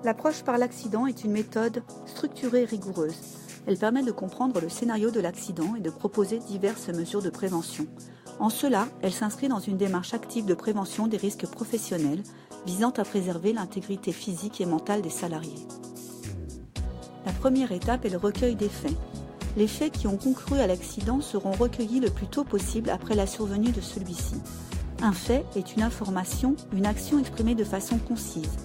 L'approche par l'accident est une méthode structurée et rigoureuse. Elle permet de comprendre le scénario de l'accident et de proposer diverses mesures de prévention. En cela, elle s'inscrit dans une démarche active de prévention des risques professionnels visant à préserver l'intégrité physique et mentale des salariés. La première étape est le recueil des faits. Les faits qui ont concouru à l'accident seront recueillis le plus tôt possible après la survenue de celui-ci. Un fait est une information, une action exprimée de façon concise.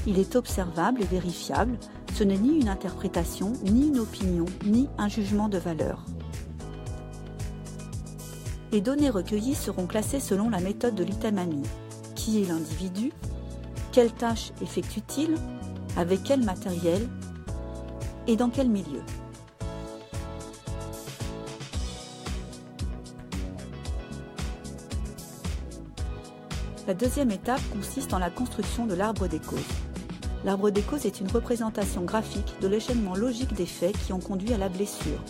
Il est observable et vérifiable, ce n'est ni une interprétation, ni une opinion, ni un jugement de valeur. Les données recueillies seront classées selon la méthode de l'Itamami. Qui est l'individu? Quelle tâche effectue-t-il? Avec quel matériel? Et dans quel milieu? La deuxième étape consiste en la construction de l'arbre des causes. L'arbre des causes est une représentation graphique de l'échaînement logique des faits qui ont conduit à la blessure.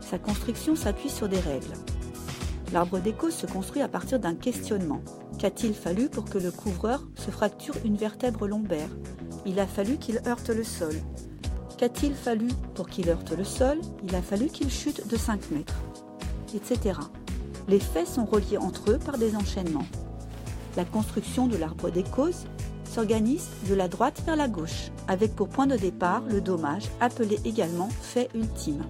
Sa construction s'appuie sur des règles. L'arbre des causes se construit à partir d'un questionnement. Qu'a-t-il fallu pour que le couvreur se fracture une vertèbre lombaire? Il a fallu qu'il heurte le sol. Qu'a-t-il fallu pour qu'il heurte le sol? Il a fallu qu'il chute de 5 mètres, etc. Les faits sont reliés entre eux par des enchaînements. La construction de l'arbre des causes s'organise de la droite vers la gauche, avec pour point de départ le dommage, appelé également fait ultime.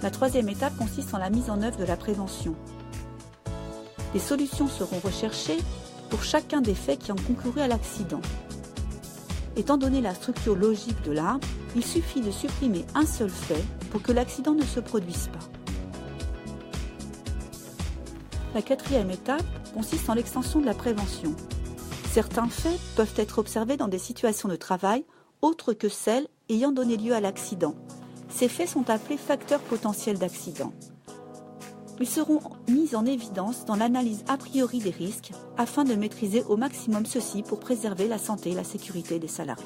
La troisième étape consiste en la mise en œuvre de la prévention. Des solutions seront recherchées pour chacun des faits qui ont concouru à l'accident. Étant donné la structure logique de l'arbre, il suffit de supprimer un seul fait pour que l'accident ne se produise pas. La quatrième étape consiste en l'extension de la prévention. Certains faits peuvent être observés dans des situations de travail autres que celles ayant donné lieu à l'accident. Ces faits sont appelés facteurs potentiels d'accident. Ils seront mis en évidence dans l'analyse a priori des risques afin de maîtriser au maximum ceux-ci pour préserver la santé et la sécurité des salariés.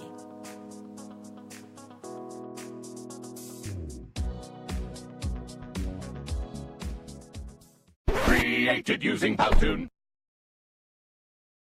Created using Powtoon.